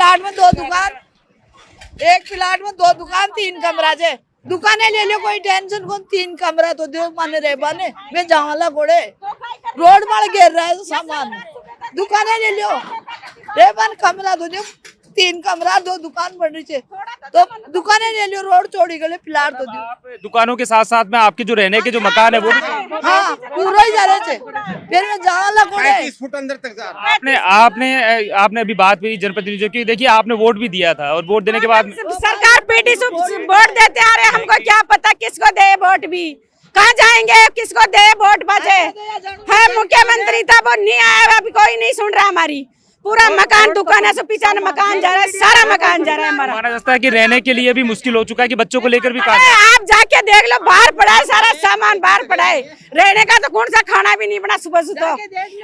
Plot में 2 दुकान, एक प्लाट में 2 दुकान 3 कमरा जे दुकानें ले लो, कोई टेंशन कौन। 3 कमरा तो दो माने रे बने वे जावला कोड़े रोड पर गिर रहा है सामान। दुकानें ले लो रे बन कमरा तो दो 3 कमरा 2 दुकान बन रही है तो दुकानें ले लो, रोड चौड़ी गले प्लाट तो दो। आप दुकानों के साथ साथ में आपके जो रहने के जो मकान है वो भी हाँ पूरा ही जा रहे थे, फिर मैं जावला कोड़े 35 फुट अंदर तक जा रहा है। आपने आपने आपने अभी बात हुई जनप्रतिनिधियों की। देखिए आपने वोट भी दिया था और वोट देने के बाद सरकार पीटी वोट देते आ रहे, हमको क्या पता किसको दे वोट, भी कहाँ जाएंगे, किसको दे वोट बचे है। मुख्यमंत्री था वो नहीं आया, अभी कोई नहीं सुन रहा। हमारी पूरा मकान दुकान है, पीछे मकान जा रहा है, सारा मकान जा रहा है हमारा। माना जाता है कि रहने के लिए भी मुश्किल हो चुका है कि बच्चों को लेकर भी अरे आप जाके देख लो, बाहर पड़ा है सारा सामान, बाहर पड़ा है। रहने का तो कौन सा खाना भी नहीं बना, सुबह सुबह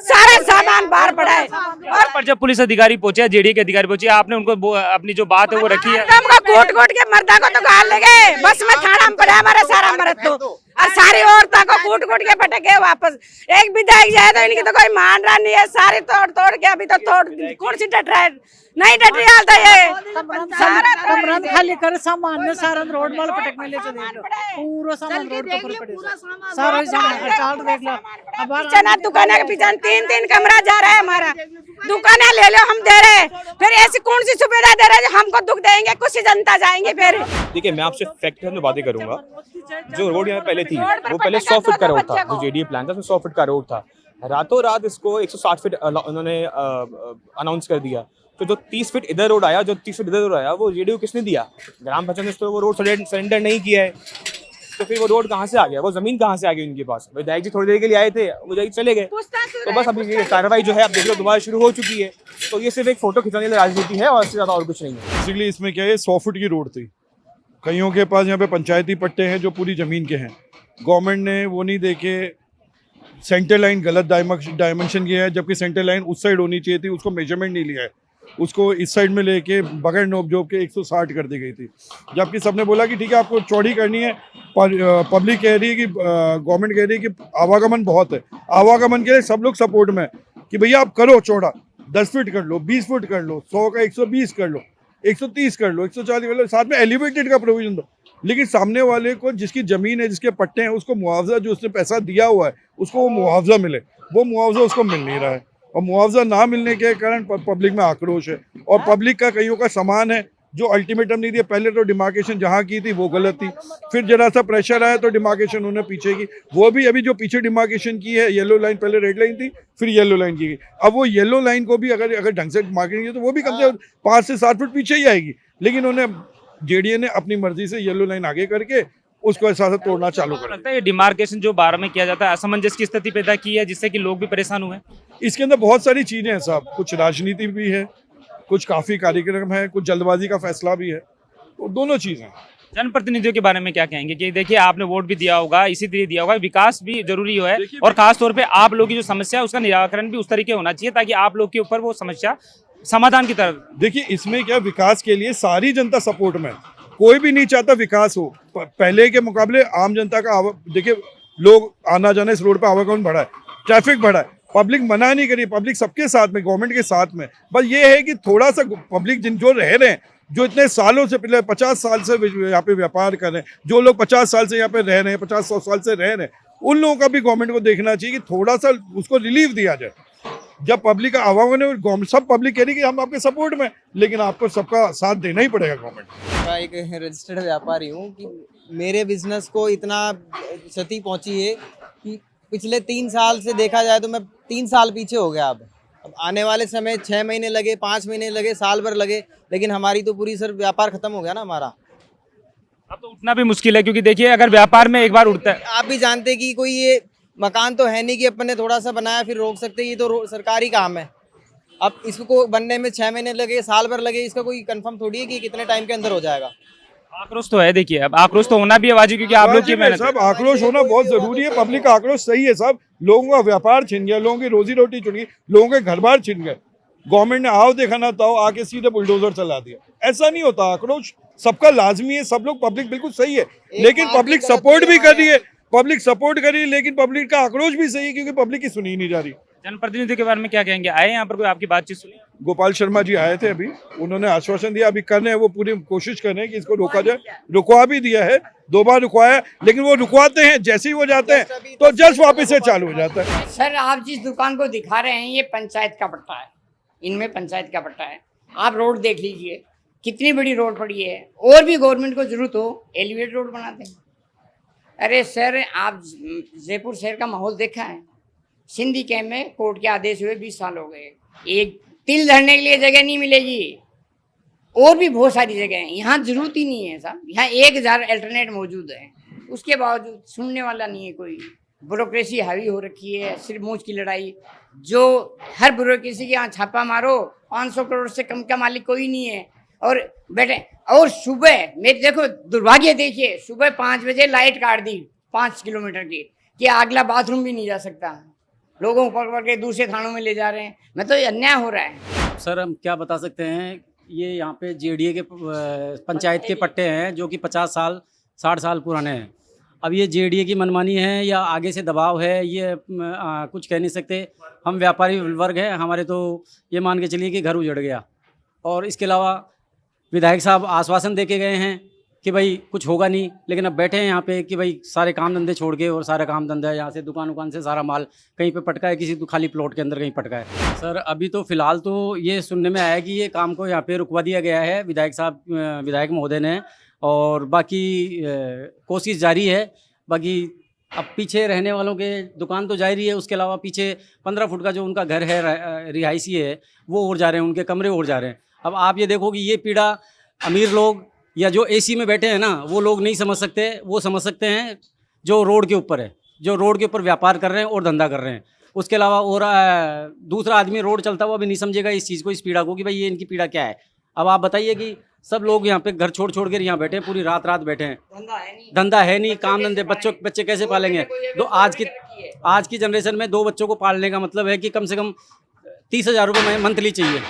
सारा सामान बाहर पड़ा है। और पर जब पुलिस अधिकारी पहुंचे, जेडीए के अधिकारी पहुंचे, आपने उनको अपनी जो बात है वो रखी है? हमको कूट कूट के मर्दा को तो गाल ले गए, बस में थाना में पड़ा हमारा सारा मर्द तो, और सारी औरतों को कूट कूट के पटक गए वापस। एक विधायक जाए तो इनकी तो कोई मान रहा नहीं है, सारी तोड़ तोड़ के अभी तो तोड़ कुर्सी डट रहा है, नहीं डट रही हालत है ये। कमरा खाली कर सामान ने सारा रोड वाल पटक में ले चले लो, पूरा सामान रोड के ऊपर पड़े सारा सामान चार्ट देख लो। अब चना दुकान के पीछे 3-3 कमरा जा रहा है हमारा, दुकानें ले लो हम दे रहे, फिर ऐसी कौन सी सुविधा दे रहे हैं हमको दुख देंगे, कुछ जनता जाएंगे फिर। देखिए मैं आपसे फैक्ट में बातें करूंगा। जो रोड यहाँ पहले थी वो पहले 100 फीट का रोड था, जो जेडीए प्लान था उसमें 100 फीट का रोड था। रातों रात इसको 160 फीट उन्होंने अनाउंस कर दिया। तो जो 30 फीट इधर रोड आया, जो 30 फीट इधर रोड आया, वो जेडीयू किसने दिया? ग्राम पंचायत ने तो वो रोड सरेंडर नहीं किया है। तो फिर वो रोड कहाँ से आ गया, वो जमीन कहाँ से आ गई उनके पास? विधायक जी थोड़ी देर के लिए आए थे, विधायक चले गए। तो बस अभी ये कार्रवाई जो है आप देख लो दोबारा शुरू हो चुकी है। तो ये सिर्फ एक फोटो खिंचाने वाली राजनीति है और इससे ज्यादा और कुछ नहीं है। बेसिकली इसमें क्या है, 100 फुट की रोड थी, कईयों के पास यहाँ पे पंचायती पट्टे हैं जो पूरी ज़मीन के हैं। गवर्नमेंट ने वो नहीं देखे, सेंटर लाइन गलत डायमेंशन किया है, जबकि सेंटर लाइन उस साइड होनी चाहिए थी, उसको मेजरमेंट नहीं लिया है, उसको इस साइड में लेके बगैर नोक जोब के 160 कर दी गई थी। जबकि सबने बोला कि ठीक है आपको चौड़ी करनी है, पब्लिक कह रही है कि गवर्नमेंट कह रही है कि आवागमन बहुत है, आवागमन के लिए सब लोग सपोर्ट में है कि भैया आप करो चौड़ा, 10 फीट कर लो, 20 फुट कर लो, 100 का 120 कर लो, 130 कर लो, 140 कर लो, साथ में एलिवेटेड का प्रोविजन दो। लेकिन सामने वाले को जिसकी ज़मीन है, जिसके पट्टे हैं, उसको मुआवजा, जो उसने पैसा दिया हुआ है उसको वो मुआवजा मिले, वो मुआवजा उसको मिल नहीं रहा है। और मुआवजा ना मिलने के कारण पब्लिक में आक्रोश है, और पब्लिक का कईयों का सामान है जो अल्टीमेटम नहीं दिया। पहले तो डिमार्केशन जहाँ की थी वो गलत थी, फिर जरा सा प्रेशर आया तो डिमार्केशन उन्होंने पीछे की, वो भी अभी जो पीछे डिमार्केशन की है, येलो लाइन, पहले रेड लाइन थी फिर येलो लाइन की गई। अब वो येलो लाइन को भी अगर ढंग से मार्केटिंग की तो वो भी कम से कम 5 से 7 फुट पीछे ही आएगी। लेकिन उन्हें जेडीए ने अपनी मर्जी से येलो लाइन आगे करके उसको ऐसा तोड़ना चालू कर लगता है ये डिमार्केशन जो 12 में किया जाता है असमंजस की स्थिति पैदा की है, जिससे कि लोग भी परेशान हुए। इसके अंदर बहुत सारी चीज़ें हैं साहब, कुछ राजनीति भी है, कुछ काफ़ी कार्यक्रम है, कुछ जल्दबाजी का फैसला भी है, तो दोनों चीज़ें हैं। जनप्रतिनिधियों के बारे में क्या कहेंगे कि देखिए आपने वोट भी दिया होगा, इसी तरह दिया होगा, विकास भी जरूरी है और खास तौर पे आप लोगों की जो समस्या है उसका निराकरण भी उस तरीके होना चाहिए ताकि आप लोग के ऊपर वो समस्या समाधान की तरफ। देखिए इसमें क्या, विकास के लिए सारी जनता सपोर्ट में, कोई भी नहीं चाहता विकास हो। पहले के मुकाबले आम जनता का देखिए लोग आना जाना, इस रोड पर आवागमन बढ़ा है, ट्रैफिक बढ़ा है, पब्लिक मना नहीं करी, पब्लिक सबके साथ में, गवर्नमेंट के साथ में। बस ये है कि थोड़ा सा पब्लिक जो रह रहे हैं, जो इतने सालों से, पहले 50 साल से यहाँ पे व्यापार कर रहे हैं, जो लोग 50 साल से यहाँ पे रह रहे हैं, 50-100 साल से रह रहे हैं, उन लोगों का भी गवर्नमेंट को देखना चाहिए कि थोड़ा सा उसको रिलीफ दिया जाए। जब पब्लिक का आवागमन है, सब पब्लिक कह रही है कि हम आपके सपोर्ट में, लेकिन आपको सबका साथ देना ही पड़ेगा गवर्नमेंट। मैं एक रजिस्टर्ड व्यापारी हूँ कि मेरे बिजनेस को इतना क्षति पहुँची है कि पिछले 3 साल से देखा जाए तो मैं 3 साल पीछे हो गया। अब आने वाले समय 6 महीने लगे, 5 महीने लगे, साल भर लगे, लेकिन हमारी तो पूरी सर व्यापार खत्म हो गया ना हमारा। अब तो उठना भी मुश्किल है, क्योंकि देखिए अगर व्यापार में एक बार उठता है, आप भी जानते कि कोई ये मकान तो है नहीं कि अपन ने थोड़ा सा बनाया फिर रोक सकते, ये तो सरकारी काम है। अब इसको बनने में 6 महीने लगे, साल भर लगे, इसका कोई कंफर्म थोड़ी है कि कितने टाइम के अंदर हो जाएगा। आक्रोश तो है, देखिए अब आक्रोश तो होना भी है वाजिब, क्योंकि आप लोग की मेहनत। सब आक्रोश होना बहुत जरूरी है, पब्लिक का आक्रोश सही है साहब। लोगों का व्यापार छिन गया, लोगों की रोजी रोटी छुट गई, लोगों के घर बार छिन गए। गवर्नमेंट ने आओ देखा ना तो आके सीधे बुलडोजर चला दिया। ऐसा नहीं होता, आक्रोश सबका लाजमी है, सब लोग, पब्लिक बिल्कुल सही है, लेकिन पब्लिक सपोर्ट भी कर रही है, पब्लिक सपोर्ट कर रही है, लेकिन पब्लिक का आक्रोश भी सही है क्योंकि पब्लिक की सुनी ही नहीं जा रही। जनप्रतिनिधि के बारे में क्या कहेंगे? आए यहाँ पर कोई आपकी बातचीत सुनी? गोपाल शर्मा जी आए थे अभी, उन्होंने आश्वासन दिया, अभी कर रहे हैं वो पूरी कोशिश कर रहे हैं कि इसको रोका जाए। रुकवा भी दिया है, 2 बार रुकवाया है, लेकिन वो रुकवाते हैं, जैसे ही वो जाते हैं तो जस्ट वापस से चालू हो जाता है। सर आप जिस दुकान को दिखा रहे हैं ये पंचायत का पट्टा है, इनमें पंचायत का पट्टा है। आप रोड देख लीजिए कितनी बड़ी रोड पड़ी है, और भी गवर्नमेंट को जरूरत हो एलिवेटेड रोड बना दें। अरे सर आप जयपुर शहर का माहौल देखा है, सिंधी कैंप में कोर्ट के आदेश हुए 20 साल हो गए, एक तिल धरने के लिए जगह नहीं मिलेगी, और भी बहुत सारी जगह हैं, यहाँ जरूरत ही नहीं है साहब। यहाँ 1000 अल्टरनेट मौजूद है, उसके बावजूद सुनने वाला नहीं है कोई। ब्यूरोक्रेसी हावी हो रखी है, सिर्फ मूंछ की लड़ाई। जो हर ब्यूरोक्रेसी के यहाँ छापा मारो 500 करोड़ से कम का मालिक कोई नहीं है। और बेटे और सुबह मेरे देखो दुर्भाग्य देखिए, सुबह 5 बजे लाइट काट दी 5 किलोमीटर की, कि अगला बाथरूम भी नहीं जा सकता। लोगों को पकड़ के दूसरे थानों में ले जा रहे हैं। मैं तो ये अन्याय हो रहा है। सर हम क्या बता सकते हैं, ये यहाँ पे जेडीए के पंचायत के पट्टे हैं जो कि 50 साल 60 साल पुराने हैं। अब ये जेडीए की मनमानी है या आगे से दबाव है, ये कुछ कह नहीं सकते। हम व्यापारी वर्ग हैं, हमारे तो ये मान के चलिए कि घर उजड़ गया। और इसके अलावा विधायक साहब आश्वासन दे के गए हैं कि भाई कुछ होगा नहीं, लेकिन अब बैठे हैं यहाँ पे कि भाई सारे काम धंधे छोड़ के, और सारा काम धंधा यहाँ से दुकान से सारा माल कहीं पे पटका है, किसी खाली प्लॉट के अंदर कहीं पटका है। सर अभी तो फिलहाल तो ये सुनने में आया कि ये काम को यहाँ पे रुकवा दिया गया है विधायक महोदय ने, और बाकी कोशिश जारी है। बाकी अब पीछे रहने वालों के दुकान तो जारी है, उसके अलावा पीछे 15 फुट का जो उनका घर है रिहायशी है वो और जा रहे हैं, उनके कमरे और जा रहे हैं। अब आप ये देखो कि ये पीड़ा अमीर लोग या जो एसी में बैठे हैं ना वो लोग नहीं समझ सकते। वो समझ सकते हैं जो रोड के ऊपर है, जो रोड के ऊपर व्यापार कर रहे हैं और धंधा कर रहे हैं। उसके अलावा और दूसरा आदमी रोड चलता हुआ भी नहीं समझेगा इस चीज़ को, इस पीड़ा को, कि भाई ये इनकी पीड़ा क्या है। अब आप बताइए कि सब लोग यहाँ पे घर छोड़ कर यहाँ बैठे हैं, पूरी रात बैठे हैं, धंधा है नहीं, काम धंधे, बच्चे कैसे पालेंगे। तो आज की जनरेशन में 2 बच्चों को पालने का मतलब है कि कम से कम 30,000 रुपये मंथली चाहिए।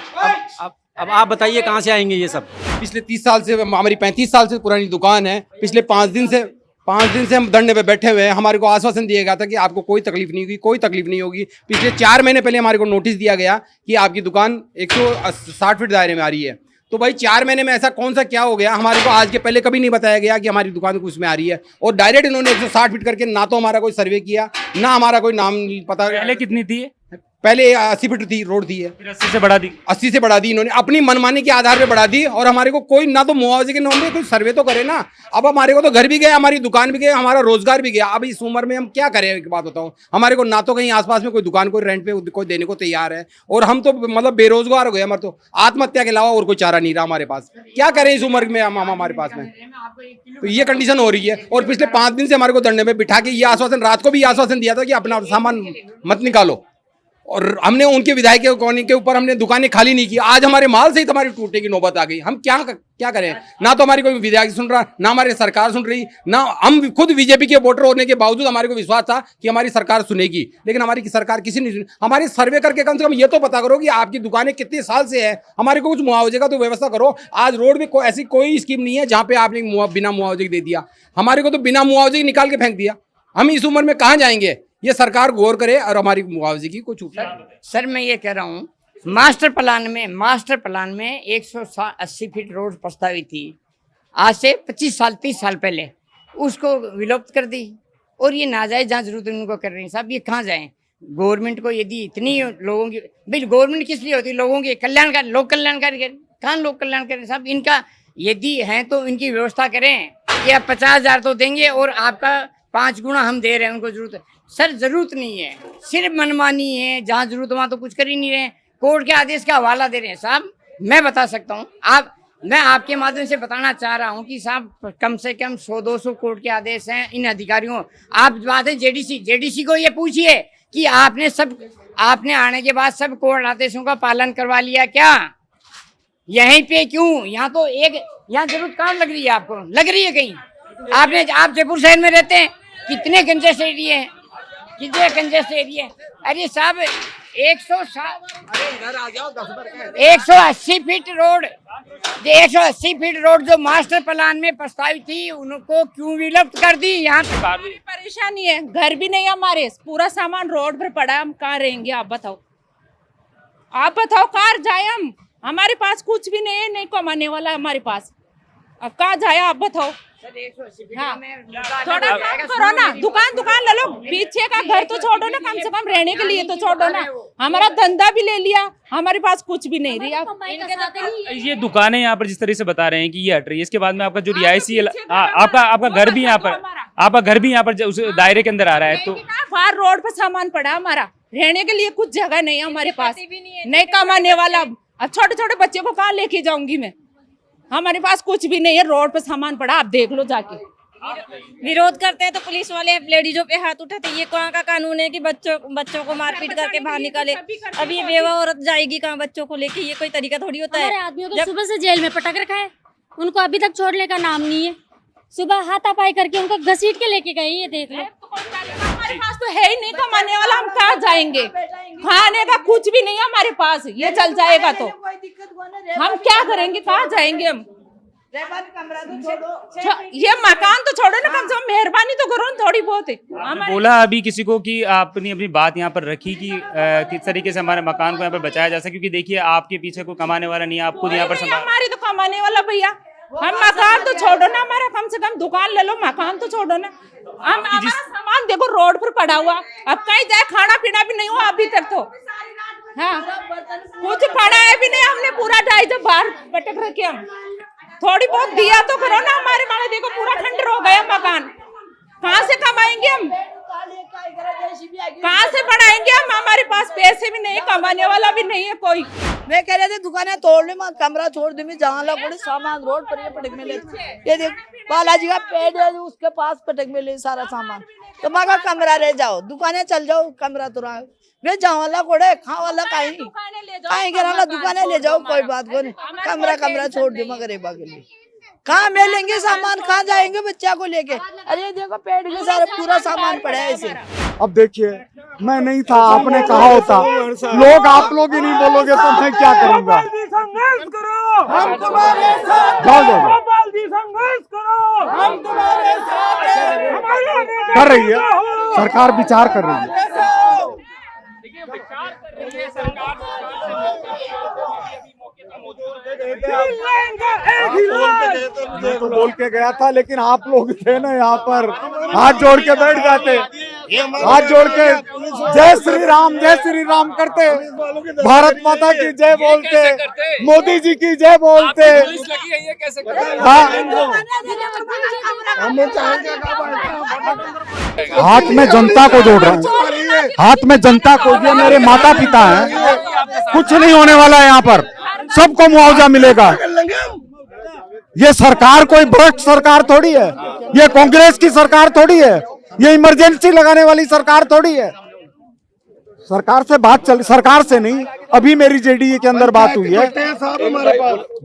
अब आप बताइए कहाँ से आएंगे ये सब। पिछले 30 साल से हमारी 35 साल से पुरानी दुकान है। पिछले 5 दिन से हम धरने पे बैठे हुए हैं। हमारे को आश्वासन दिया गया था कि आपको कोई तकलीफ नहीं होगी। पिछले 4 महीने पहले हमारे को नोटिस दिया गया कि आपकी दुकान 160 फीट दायरे में आ रही है। तो भाई 4 महीने में ऐसा कौन सा क्या हो गया, हमारे को आज के पहले कभी नहीं बताया गया कि हमारी दुकान उसमें आ रही है। और डायरेक्ट इन्होंने 160 फीट करके ना तो हमारा कोई सर्वे किया, ना हमारा कोई नाम पता। पहले कितनी थी? पहले 80 फीट थी, रोड थी है, फिर 80 से बढ़ा दी। 80 से बढ़ा दी इन्होंने, अपनी मनमानी के आधार पे बढ़ा दी। और हमारे को कोई ना तो मुआवजे के नाम पे कोई सर्वे तो करे ना। अब हमारे को तो घर भी गया, हमारी दुकान भी गया, हमारा रोजगार भी गया। अब इस उम्र में हम क्या करें, एक बात बताओ, हमारे को ना तो कहीं आसपास में कोई दुकान कोई रेंट पे कोई देने को तैयार है, और हम तो मतलब बेरोजगार हो गए। हमारे तो आत्महत्या के अलावा और कोई चारा नहीं रहा हमारे पास। क्या करें इस उम्र में हमारे पास में, तो ये कंडीशन हो रही है। और पिछले 5 दिन से हमारे को धरने में बिठा के ये आश्वासन, रात को भी आश्वासन दिया था कि अपना सामान मत निकालो, और हमने उनके विधायक के ऊपर हमने दुकानें खाली नहीं की। आज हमारे माल से ही हमारी टूटने की नौबत आ गई। हम क्या करें, ना तो हमारी कोई विधायक सुन रहा, ना हमारी सरकार सुन रही, ना हम खुद बीजेपी के वोटर होने के बावजूद हमारे को विश्वास था कि हमारी सरकार सुनेगी, लेकिन हमारी सरकार किसी ने सुनी। हमारी सर्वे करके कम से कम ये तो पता करो कि आपकी दुकानें कितने साल से है, हमारे को कुछ मुआवजे का तो व्यवस्था करो। आज रोड में ऐसी कोई स्कीम नहीं है जहाँ पे आपने बिना मुआवजे दे दिया, हमारे को तो बिना मुआवजे निकाल के फेंक दिया। हम इस उम्र में कहाँ जाएंगे, ये सरकार गौर करे और हमारी मुआवजे की कुछ सर मैं ये कह रहा हूँ, मास्टर प्लान में 180 फीट रोड प्रस्तावित थी आज से 25 साल 30 साल पहले, उसको विलुप्त कर दी। और ये नाजायज जहाँ जरूरत है उनको कर रहे हैं साहब। ये कहाँ जाएं? गवर्नमेंट को यदि इतनी लोगों की, भाई गवर्नमेंट किस लिए होती है? लोगों के कल्याणकारी, लोक कल्याणकारी। कहाँ लोक कल्याणकारी साहब? इनका यदि है तो इनकी व्यवस्था करें कि आप 50,000 तो देंगे और आपका 5 गुना हम दे रहे हैं, उनको जरूरत है। सर जरूरत नहीं है, सिर्फ मनमानी है। जहाँ जरूरत वहाँ तो कुछ कर ही नहीं रहे, कोर्ट के आदेश का हवाला दे रहे हैं साहब। मैं बता सकता हूँ, मैं आपके माध्यम से बताना चाह रहा हूँ कि साहब कम से कम 100-200 कोर्ट के आदेश हैं इन अधिकारियों। आप बात है जेडीसी को ये पूछिए कि आपने आने के बाद सब कोर्ट आदेशों का पालन करवा लिया क्या? यहीं पे क्यों? यहाँ तो यहाँ जरूरत कहाँ लग रही है? आपको लग रही है कहीं? आप जयपुर शहर में रहते हैं, कितने कंजेस्ट एरिया हैं, कितने कंजेस्ट एरिया? अरे साहब 180 फीट रोड जो 180 फीट रोड जो मास्टर प्लान में प्रस्तावित थी उनको क्यों विलुप्त कर दी? यहाँ हमारी परेशानी है, घर भी नहीं हमारे, पूरा सामान रोड पर पड़ा है, हम कहाँ रहेंगे? आप बताओ कहाँ जाए हम? हमारे पास कुछ भी नहीं है, नहीं कमाने वाला हमारे पास, अब कहाँ जाए आप बताओ? हाँ, थोड़ा कम करो ना, दुकान ले लो, पीछे का घर तो छोड़ो ना, कम से कम रहने के लिए तो छोड़ो ना। हमारा धंधा भी ले लिया, हमारे पास कुछ भी नहीं रही। ये दुकानें यहाँ पर जिस तरह से बता रहे हैं कि ये हट रही है, इसके बाद में आपका जो रिहायशी आपका घर भी यहाँ पर, आपका घर भी यहाँ पर उस दायरे के अंदर आ रहा है, तो बाहर रोड पर सामान पड़ा, हमारा रहने के लिए कुछ जगह नहीं है हमारे पास, नहीं कमाने वाला। अब छोटे छोटे बच्चे को कहाँ लेके जाऊंगी मैं? हमारे पास कुछ भी नहीं है, रोड पे सामान पड़ा, आप देख लो जाके। विरोध करते हैं तो पुलिस वाले लेडीजों पे हाथ उठाते, ये कहाँ का कानून है कि बच्चों को मारपीट करके बाहर निकाले? अब ये बेवा औरत जाएगी कहाँ बच्चों को लेके? ये कोई तरीका थोड़ी होता है। आदमियों को सुबह से जेल में पटक रखा है, उनको अभी तक छोड़ने का नाम नहीं है। सुबह हाथापाई करके उनको घसीट के लेके गए, ये देख लो। हमारे पास तो है ही नहीं कमाने वाला, हम कहाँ जाएंगे? खाने का कुछ भी नहीं है हमारे पास, ये चल जाएगा तो हम क्या करेंगे? कहाँ जाएंगे हम? ये मकान तो छोड़ो ना, कम से कम मेहरबानी तो करो थोड़ी बहुत। आपने बोला अभी किसी को कि आपने अपनी बात यहाँ पर रखी कि किस तरीके से हमारे मकान को यहाँ पर बचाया जा सके, क्योंकि देखिए आपके पीछे कोई कमाने वाला नहीं है, आप खुद यहाँ पर हमारे तो कमाने वाला भैया, हम मकान तो छोड़ो ना, हमारा कम से कम दुकान ले लो, मकान तो छोड़ो ना। हम हमारा सामान देखो रोड पर पड़ा हुआ, अब कहीं जाए खाना पीना भी नहीं हुआ अभी तक तो। हाँ, कुछ पड़ा है भी नहीं, हमने पूरा ढाई जब बाहर पटक रखे, हम थोड़ी बहुत दिया तो करो ना हमारे माने। देखो पूरा खंडर हो गया मकान, कहाँ से कमाएंगे हम? कहाँ से बढ़ाएंगे हम? हमारे पास पैसे भी नहीं, कमाने वाला भी नहीं है कोई। मैं कह रहे थे दुकानें तोड़ ली, मैं कमरा छोड़ दी, मैं जहाँ लगा सामान रोड पर ये पटक में ले। ये देख बालाजी का पेड़ है उसके पास पटक में ले सारा सामान, तो मैं कमरा रह जाओ, दुकानें चल जाओ, कमरा तो रहा वे जहाँ वाला कोड़े खा वाला कहीं गिरा, दुकानें ले जाओ, कोई बात को नहीं, कमरा छोड़ दो मगर के लिए। कहाँ मिलेंगे सामान, कहाँ जाएंगे बच्चा को लेके? अरे देखो पेड़ के सारे पूरा सामान पड़ा है ऐसे। अब देखिए मैं नहीं था, आपने कहा होता, लोग आप लोग ही नहीं बोलोगे तो मैं क्या करूँगा? कर रही है सरकार, विचार कर रही है। मैं तो बोल के गया था, लेकिन आप लोग थे ना यहाँ पर, हाथ जोड़ के बैठ जाते, हाथ जोड़ के जय श्री राम करते, भारत माता की जय बोलते, मोदी जी की जय बोलते। हाथ में जनता को जोड़ रहा हूँ, हाथ में जनता को, ये मेरे माता पिता हैं, कुछ नहीं होने वाला है यहाँ पर, सबको मुआवजा मिलेगा। ये सरकार कोई भ्रष्ट सरकार थोड़ी है, ये कांग्रेस की सरकार थोड़ी है, ये इमरजेंसी लगाने वाली सरकार थोड़ी है। सरकार से बात चल, सरकार से नहीं, अभी मेरी जेडीए के अंदर बात हुई है,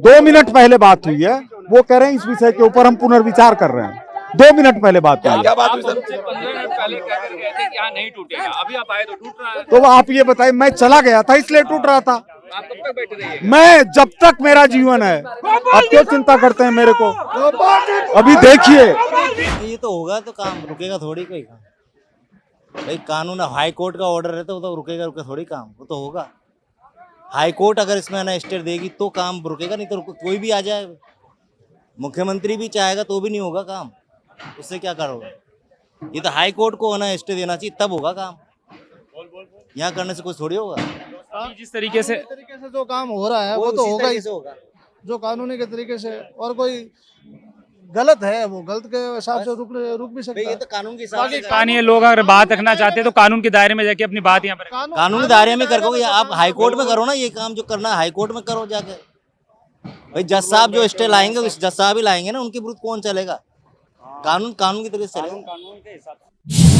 2 मिनट पहले बात हुई है, वो कह रहे हैं इस विषय के ऊपर हम पुनर्विचार कर रहे हैं। 2 मिनट पहले बात हुई। क्या बात हुई सर? 15 मिनट पहले क्या कर गए थे कि यहाँ नहीं टूटेगा, अभी आप आए तो टूट रहा है। तो आप ये बताइए, मैं चला गया था इसलिए टूट रहा था। आप कब तक बैठे रहिए? मैं जब तक मेरा जीवन है, आप क्यों चिंता करते हैं मेरे को? अभी देखिए, ये तो होगा तो काम रुकेगा थोड़ी, कोई काम भाई, कानून हाई कोर्ट का ऑर्डर है तो वो तो रुकेगा थोड़ी काम, वो तो होगा। हाई कोर्ट अगर इसमें ना स्टे देगी तो काम रुकेगा, नहीं तो कोई भी आ जाए, मुख्यमंत्री भी चाहेगा तो भी नहीं होगा काम, उससे क्या करोगे? ये तो हाई कोर्ट को ना स्टे देना चाहिए, तब होगा काम, यहाँ करने से कुछ थोड़ी होगा। जिस तरीके से जो काम हो रहा है वो तो होगा ही, जो कानूनी के तरीके से, और कोई गलत है वो गलत के हिसाब से रुक भी सकता है। ये तो कानून के हिसाब से, लोग अगर बात रखना चाहते हैं तो कानून के दायरे में जाके अपनी बात यहाँ पर, कानूनी दायरे में करोगे, आप हाई कोर्ट में करो ना, ये काम जो करना है हाई कोर्ट में करो जाके। भाई जज साहब जो स्टे लाएंगे, जज साहब ही लाएंगे ना, उनके विरुद्ध कौन चलेगा? कानून की तरीके से चलेगा।